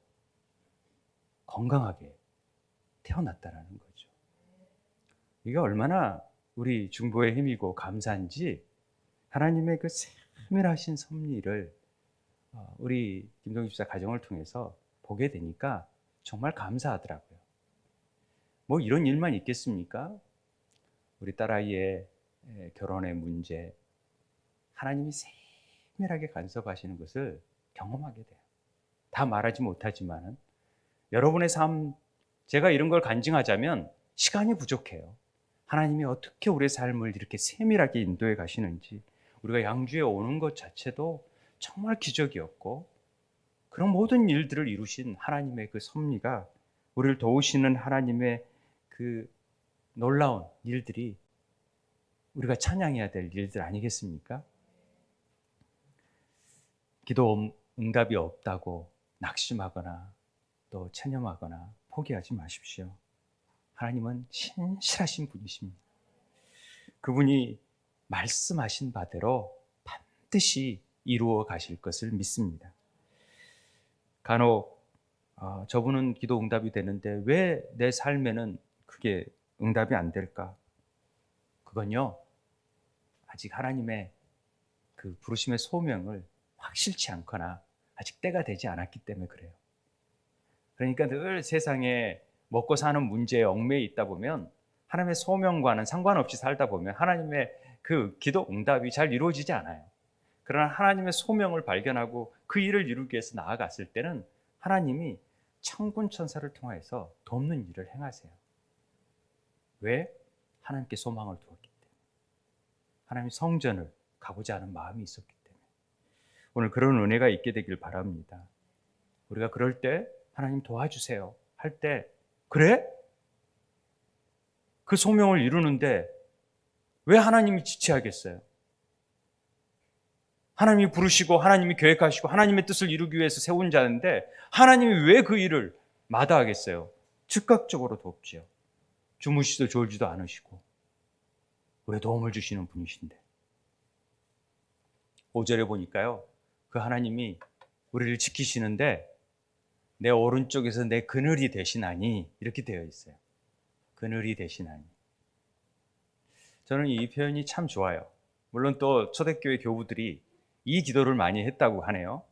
건강하게 태어났다라는 거죠. 이게 얼마나 우리 중보의 힘이고 감사한지, 하나님의 그 세밀하신 섭리를 우리 김동익 집사 가정을 통해서 보게 되니까 정말 감사하더라고요. 이런 일만 있겠습니까? 우리 딸아이의 결혼의 문제, 하나님이 세밀하게 간섭하시는 것을 경험하게 돼요. 다 말하지 못하지만은 여러분의 삶, 제가 이런 걸 간증하자면 시간이 부족해요. 하나님이 어떻게 우리의 삶을 이렇게 세밀하게 인도해 가시는지, 우리가 양주에 오는 것 자체도 정말 기적이었고, 그런 모든 일들을 이루신 하나님의 그 섭리가, 우리를 도우시는 하나님의 그 놀라운 일들이 우리가 찬양해야 될 일들 아니겠습니까? 기도 응답이 없다고 낙심하거나 또 체념하거나 포기하지 마십시오. 하나님은 신실하신 분이십니다. 그분이 말씀하신 바대로 반드시 이루어 가실 것을 믿습니다. 간혹 저분은 기도 응답이 되는데 왜 내 삶에는 그게 응답이 안 될까? 그건요, 아직 하나님의 그 부르심의 소명을 확실치 않거나 아직 때가 되지 않았기 때문에 그래요. 그러니까 늘 세상에 먹고 사는 문제에 얽매여 있다 보면 하나님의 소명과는 상관없이 살다 보면 하나님의 그 기도 응답이 잘 이루어지지 않아요. 그러나 하나님의 소명을 발견하고 그 일을 이루기 위해서 나아갔을 때는 하나님이 천군 천사를 통해서 돕는 일을 행하세요. 왜? 하나님께 소망을 두었기 때문에. 하나님의 성전을 가고자 하는 마음이 있었기 때문에. 오늘 그런 은혜가 있게 되길 바랍니다. 우리가 그럴 때 하나님 도와주세요 할 때, 그래? 그 소명을 이루는데 왜 하나님이 지체하겠어요? 하나님이 부르시고 하나님이 계획하시고 하나님의 뜻을 이루기 위해서 세운 자인데 하나님이 왜 그 일을 마다하겠어요? 즉각적으로 돕지요. 주무시도 졸지도 않으시고 우리의 도움을 주시는 분이신데. 5절에 보니까요, 그 하나님이 우리를 지키시는데 내 오른쪽에서 내 그늘이 되시나니, 이렇게 되어 있어요. 그늘이 되시나니. 저는 이 표현이 참 좋아요. 물론 또 초대교회 교우들이 이 기도를 많이 했다고 하네요.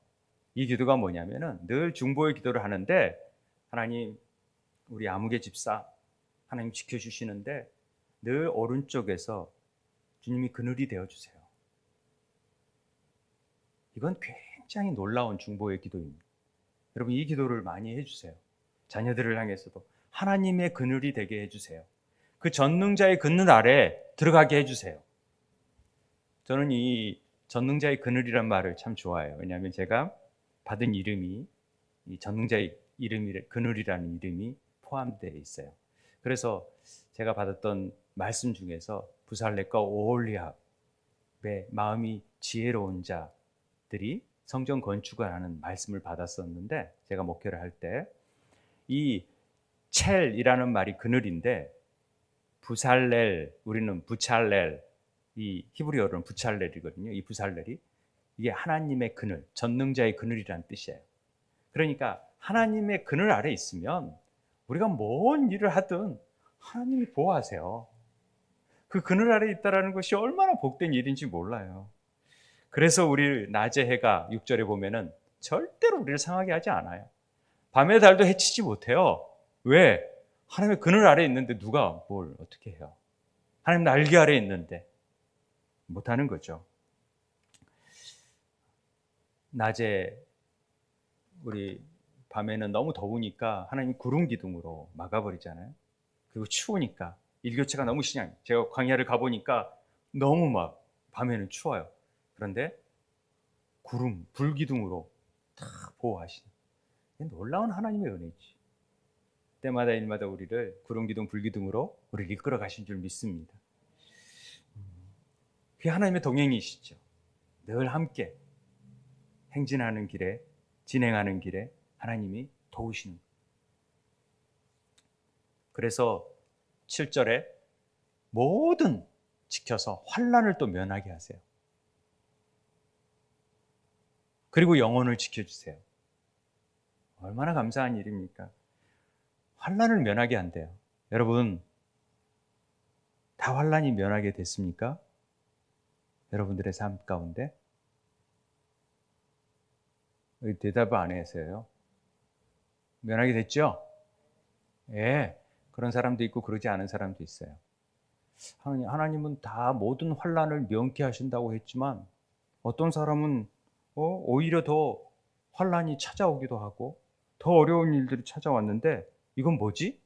이 기도가 뭐냐면은 늘 중보의 기도를 하는데, 하나님, 우리 아무개 집사 하나님 지켜주시는데 늘 오른쪽에서 주님이 그늘이 되어주세요. 이건 굉장히 놀라운 중보의 기도입니다. 여러분, 이 기도를 많이 해주세요. 자녀들을 향해서도 하나님의 그늘이 되게 해주세요. 그 전능자의 그늘 아래 들어가게 해주세요. 저는 이 전능자의 그늘이란 말을 참 좋아해요. 왜냐하면 제가 받은 이름이 이 전능자의 이름이, 그늘이라는 이름이 포함되어 있어요. 그래서 제가 받았던 말씀 중에서 부살렙과 오홀리압의 마음이 지혜로운 자들이 성전 건축을 하는 말씀을 받았었는데, 제가 목회를 할 때 이 첼이라는 말이 그늘인데, 부살렐, 우리는 부찰렐, 이 히브리어로는 부찰렐이거든요. 이 부살렐이 이게 하나님의 그늘, 전능자의 그늘이라는 뜻이에요. 그러니까 하나님의 그늘 아래 있으면 우리가 뭔 일을 하든 하나님이 보호하세요. 그 그늘 아래 있다라는 것이 얼마나 복된 일인지 몰라요. 그래서 우리 낮의 해가 6절에 보면은 절대로 우리를 상하게 하지 않아요. 밤의 달도 해치지 못해요. 왜? 하나님의 그늘 아래 있는데 누가 뭘 어떻게 해요? 하나님 날개 아래 있는데 못하는 거죠. 낮에 우리 밤에는 너무 더우니까 하나님 구름 기둥으로 막아버리잖아요. 그리고 추우니까 일교차가 너무 심해요. 제가 광야를 가보니까 너무 막 밤에는 추워요. 그런데 구름, 불기둥으로 다 보호하시는, 놀라운 하나님의 은혜지. 때마다 일마다 우리를 구름기둥, 불기둥으로 우리를 이끌어 가신 줄 믿습니다. 그게 하나님의 동행이시죠. 늘 함께 행진하는 길에, 진행하는 길에 하나님이 도우시는 거예요. 그래서 7절에 모든 지켜서 환난을 또 면하게 하세요. 그리고 영혼을 지켜주세요. 얼마나 감사한 일입니까? 환난을 면하게 한대요. 여러분, 다 환난이 면하게 됐습니까? 여러분들의 삶 가운데? 대답을 안 해서요. 면하게 됐죠? 예, 그런 사람도 있고 그러지 않은 사람도 있어요. 하나님은 다 모든 환난을 면케 하신다고 했지만 어떤 사람은 오히려 더 환난이 찾아오기도 하고 더 어려운 일들이 찾아왔는데, 이건 뭐지?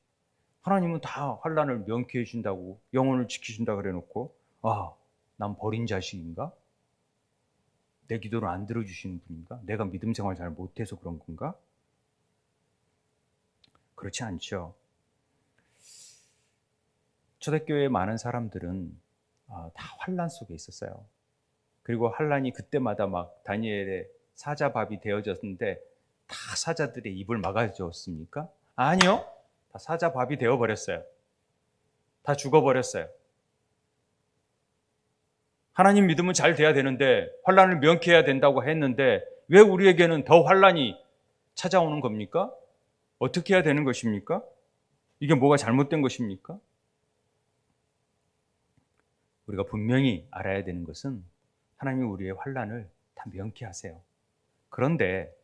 하나님은 다 환난을 면케해 준다고, 영혼을 지키신다고 그래 놓고, 난 버린 자식인가? 내 기도를 안 들어주시는 분인가? 내가 믿음 생활 잘 못해서 그런 건가? 그렇지 않죠. 초대교회의 많은 사람들은 다 환난 속에 있었어요. 그리고 환난이 그때마다 막 다니엘의 사자밥이 되어졌는데 다 사자들의 입을 막아주었습니까? 아니요. 다 사자밥이 되어버렸어요. 다 죽어버렸어요. 하나님 믿으면 잘 돼야 되는데 환난을 명쾌해야 된다고 했는데 왜 우리에게는 더 환난이 찾아오는 겁니까? 어떻게 해야 되는 것입니까? 이게 뭐가 잘못된 것입니까? 우리가 분명히 알아야 되는 것은 하나님이 우리의 환난을 다 명쾌하세요. 그런데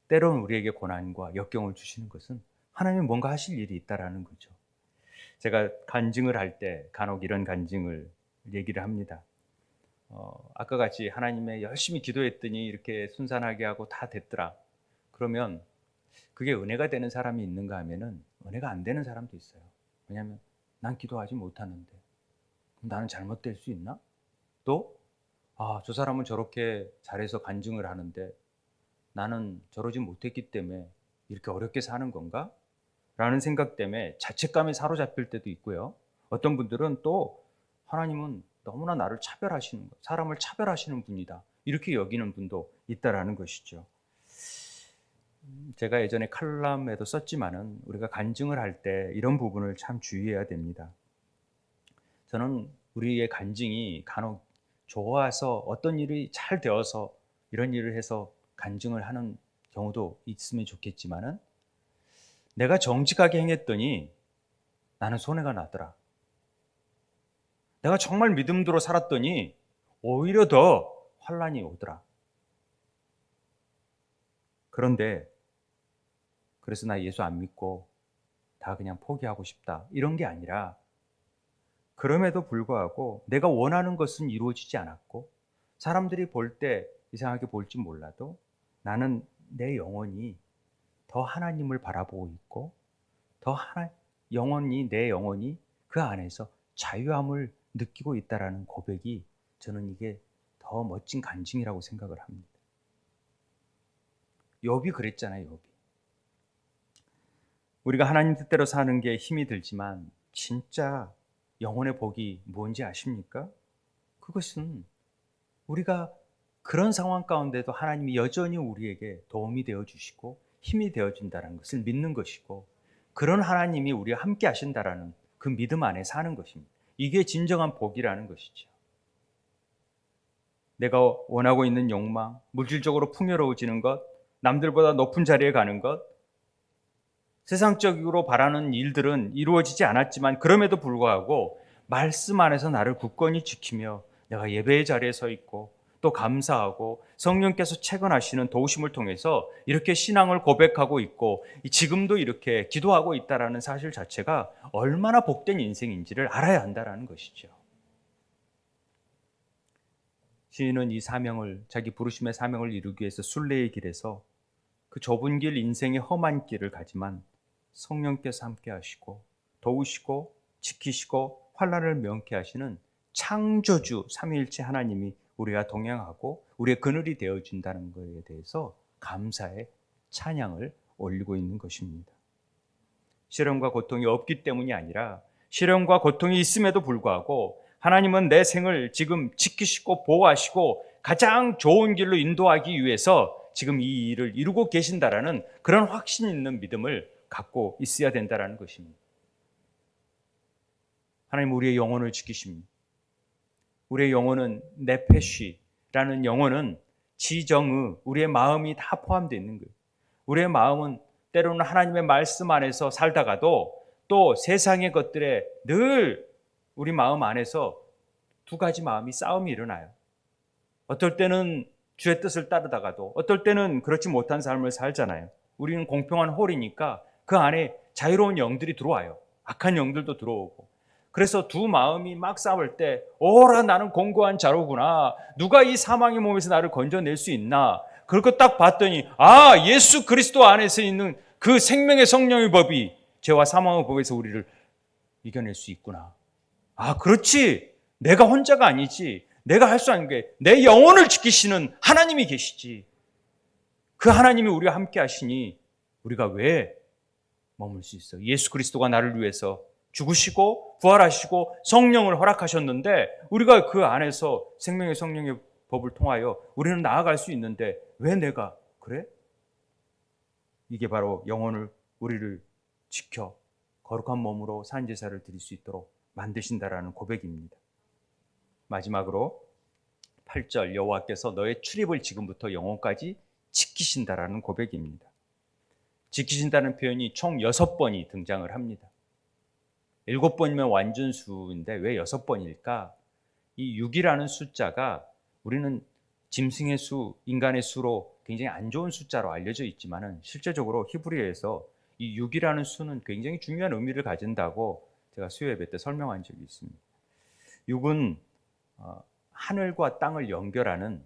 때로는 우리에게 고난과 역경을 주시는 것은 하나님이 뭔가 하실 일이 있다라는 거죠. 제가 간증을 할 때 간혹 이런 간증을 얘기를 합니다. 아까 같이 하나님의 열심히 기도했더니 이렇게 순산하게 하고 다 됐더라. 그러면 그게 은혜가 되는 사람이 있는가 하면은 은혜가 안 되는 사람도 있어요. 왜냐하면 난 기도하지 못하는데 그럼 나는 잘못될 수 있나? 또 저 사람은 저렇게 잘해서 간증을 하는데 나는 저러지 못했기 때문에 이렇게 어렵게 사는 건가? 라는 생각 때문에 자책감에 사로잡힐 때도 있고요. 어떤 분들은 또 하나님은 너무나 나를 차별하시는 것, 사람을 차별하시는 분이다. 이렇게 여기는 분도 있다라는 것이죠. 제가 예전에 칼럼에도 썼지만은 우리가 간증을 할 때 이런 부분을 참 주의해야 됩니다. 저는 우리의 간증이 간혹 좋아서 어떤 일이 잘 되어서 이런 일을 해서 간증을 하는 경우도 있으면 좋겠지만은 내가 정직하게 행했더니 나는 손해가 나더라. 내가 정말 믿음대로 살았더니 오히려 더 환난이 오더라. 그런데 그래서 나 예수 안 믿고 다 그냥 포기하고 싶다. 이런 게 아니라 그럼에도 불구하고 내가 원하는 것은 이루어지지 않았고 사람들이 볼 때 이상하게 볼지 몰라도 나는 내 영혼이 더 하나님을 바라보고 있고 내 영혼이 그 안에서 자유함을 느끼고 있다라는 고백이 저는 이게 더 멋진 간증이라고 생각을 합니다. 욥이 그랬잖아요. 욥이. 우리가 하나님 뜻대로 사는 게 힘이 들지만 진짜 영혼의 복이 뭔지 아십니까? 그것은 우리가 그런 상황 가운데도 하나님이 여전히 우리에게 도움이 되어 주시고 힘이 되어 준다는 것을 믿는 것이고 그런 하나님이 우리와 함께 하신다라는 그 믿음 안에 사는 것입니다. 이게 진정한 복이라는 것이죠. 내가 원하고 있는 욕망, 물질적으로 풍요로워지는 것, 남들보다 높은 자리에 가는 것, 세상적으로 바라는 일들은 이루어지지 않았지만 그럼에도 불구하고 말씀 안에서 나를 굳건히 지키며 내가 예배의 자리에 서 있고 또 감사하고 성령께서 채권하시는 도우심을 통해서 이렇게 신앙을 고백하고 있고 지금도 이렇게 기도하고 있다는 사실 자체가 얼마나 복된 인생인지를 알아야 한다는 것이죠. 시인은 이 사명을, 자기 부르심의 사명을 이루기 위해서 순례의 길에서 그 좁은 길, 인생의 험한 길을 가지만 성령께서 함께 하시고 도우시고 지키시고 환난을 명케 하시는 창조주 삼위일체 하나님이 우리가 동행하고 우리의 그늘이 되어준다는 것에 대해서 감사의 찬양을 올리고 있는 것입니다. 시련과 고통이 없기 때문이 아니라 시련과 고통이 있음에도 불구하고 하나님은 내 생을 지금 지키시고 보호하시고 가장 좋은 길로 인도하기 위해서 지금 이 일을 이루고 계신다라는 그런 확신 있는 믿음을 갖고 있어야 된다는 것입니다. 하나님 우리의 영혼을 지키십니다. 우리의 영혼은 네페쉬라는 영혼은 지정의, 우리의 마음이 다 포함되어 있는 거예요. 우리의 마음은 때로는 하나님의 말씀 안에서 살다가도 또 세상의 것들에 늘 우리 마음 안에서 두 가지 마음이 싸움이 일어나요. 어떨 때는 주의 뜻을 따르다가도 어떨 때는 그렇지 못한 삶을 살잖아요. 우리는 공평한 홀이니까 그 안에 자유로운 영들이 들어와요. 악한 영들도 들어오고. 그래서 두 마음이 막 싸울 때 오라 나는 공고한 자로구나. 누가 이 사망의 몸에서 나를 건져낼 수 있나. 그걸 딱 봤더니 예수 그리스도 안에서 있는 그 생명의 성령의 법이 죄와 사망의 법에서 우리를 이겨낼 수 있구나. 그렇지. 내가 혼자가 아니지. 내가 할 수 없는 게 내 영혼을 지키시는 하나님이 계시지. 그 하나님이 우리와 함께 하시니 우리가 왜 머물 수 있어? 예수 그리스도가 나를 위해서 죽으시고 부활하시고 성령을 허락하셨는데 우리가 그 안에서 생명의 성령의 법을 통하여 우리는 나아갈 수 있는데 왜 내가 그래? 이게 바로 영혼을 우리를 지켜 거룩한 몸으로 산 제사를 드릴 수 있도록 만드신다라는 고백입니다. 마지막으로 8절 여호와께서 너의 출입을 지금부터 영원까지 지키신다라는 고백입니다. 지키신다는 표현이 총 6번이 등장을 합니다. 7번이면 완전수인데 왜 6번일까? 이 6이라는 숫자가 우리는 짐승의 수, 인간의 수로 굉장히 안 좋은 숫자로 알려져 있지만 실제적으로 히브리어에서 이 6이라는 수는 굉장히 중요한 의미를 가진다고 제가 수요 예배 때 설명한 적이 있습니다. 6은 하늘과 땅을 연결하는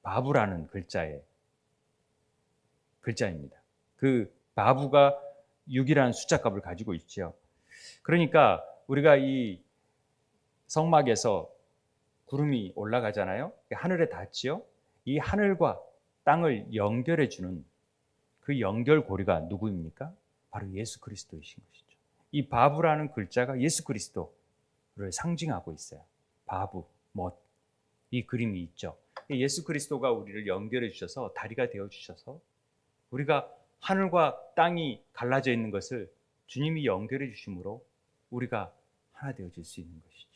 바부라는 글자입니다. 그 바부가 6이라는 숫자값을 가지고 있죠. 그러니까 우리가 이 성막에서 구름이 올라가잖아요. 하늘에 닿지요. 이 하늘과 땅을 연결해주는 그 연결고리가 누구입니까? 바로 예수 그리스도이신 것이죠. 이 바부라는 글자가 예수 그리스도를 상징하고 있어요. 바부, 이 그림이 있죠. 예수 그리스도가 우리를 연결해 주셔서 다리가 되어 주셔서 우리가 하늘과 땅이 갈라져 있는 것을 주님이 연결해 주심으로 우리가 하나 되어질 수 있는 것이죠.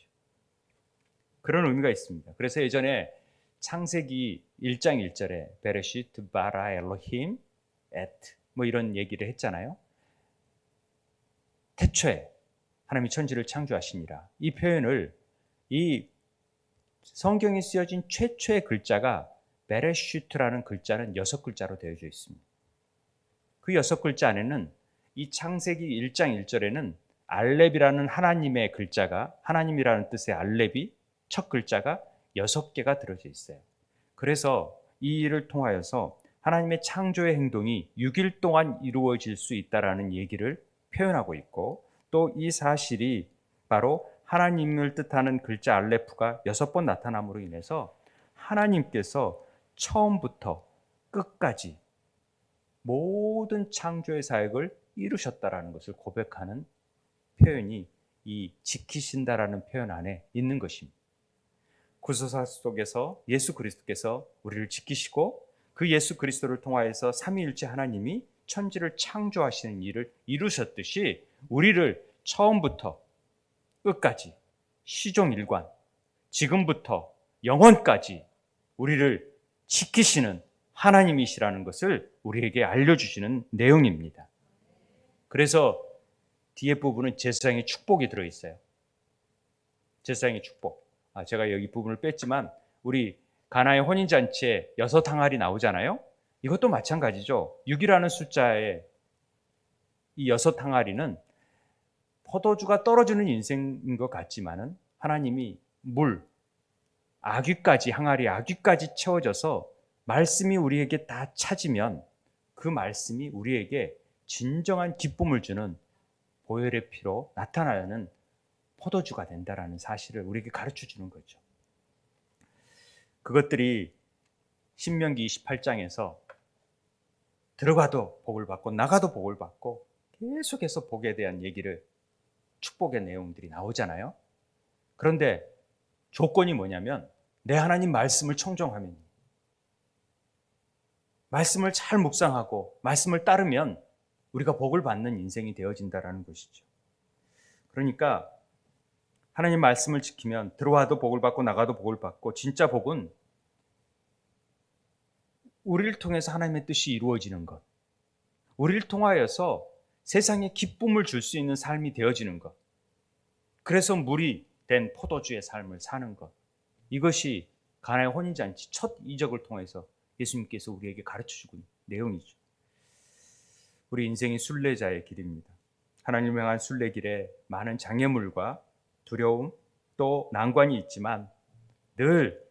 그런 의미가 있습니다. 그래서 예전에 창세기 1장 1절에 베레시트 바라 엘로힘 에트 이런 얘기를 했잖아요. 태초에 하나님이 천지를 창조하시니라. 이 표현을 이 성경에 쓰여진 최초의 글자가 베레시트라는 글자는 6글자로 되어져 있습니다. 그 6글자 안에는 이 창세기 1장 1절에는 알렙이라는 하나님의 글자가 하나님이라는 뜻의 알렙이 첫 글자가 6개가 들어져 있어요. 그래서 이 일을 통하여서 하나님의 창조의 행동이 6일 동안 이루어질 수 있다라는 얘기를 표현하고 있고 또 이 사실이 바로 하나님을 뜻하는 글자 알레프가 6번 나타남으로 인해서 하나님께서 처음부터 끝까지 모든 창조의 사역을 이루셨다라는 것을 고백하는 표현이 이 지키신다라는 표현 안에 있는 것입니다. 구속사 속에서 예수 그리스도께서 우리를 지키시고 그 예수 그리스도를 통하여서 삼위일체 하나님이 천지를 창조하시는 일을 이루셨듯이 우리를 처음부터 끝까지 시종일관 지금부터 영원까지 우리를 지키시는 하나님이시라는 것을 우리에게 알려주시는 내용입니다. 그래서 뒤에 부분은 제사장의 축복이 들어있어요. 제사장의 축복. 제가 여기 부분을 뺐지만 우리 가나의 혼인잔치에 6항아리 나오잖아요. 이것도 마찬가지죠. 6이라는 숫자에 이 6항아리는 포도주가 떨어지는 인생인 것 같지만은 하나님이 항아리 아귀까지 채워져서 말씀이 우리에게 다 차지면 그 말씀이 우리에게 진정한 기쁨을 주는 보혈의 피로 나타나는 포도주가 된다라는 사실을 우리에게 가르쳐 주는 거죠. 그것들이 신명기 28장에서 들어가도 복을 받고 나가도 복을 받고 계속해서 복에 대한 얘기를 축복의 내용들이 나오잖아요. 그런데 조건이 뭐냐면 내 하나님 말씀을 청종하면 말씀을 잘 묵상하고 말씀을 따르면 우리가 복을 받는 인생이 되어진다라는 것이죠. 그러니까 하나님 말씀을 지키면 들어와도 복을 받고 나가도 복을 받고 진짜 복은 우리를 통해서 하나님의 뜻이 이루어지는 것, 우리를 통하여서 세상에 기쁨을 줄 수 있는 삶이 되어지는 것, 그래서 물이 된 포도주의 삶을 사는 것, 이것이 가나의 혼인잔치 첫 이적을 통해서 예수님께서 우리에게 가르쳐주고 있는 내용이죠. 우리 인생이 순례자의 길입니다. 하나님을 향한 순례길에 많은 장애물과 두려움 또 난관이 있지만 늘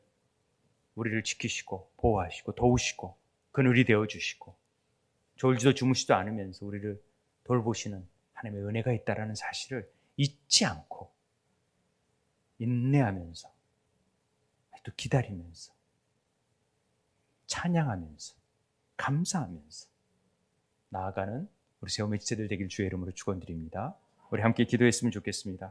우리를 지키시고 보호하시고 도우시고 그늘이 되어주시고 졸지도 주무시도 않으면서 우리를 돌보시는 하나님의 은혜가 있다는 사실을 잊지 않고 인내하면서 또 기다리면서 찬양하면서 감사하면서 나아가는 우리 세움의 지체들 되길 주의 이름으로 축원드립니다. 우리 함께 기도했으면 좋겠습니다.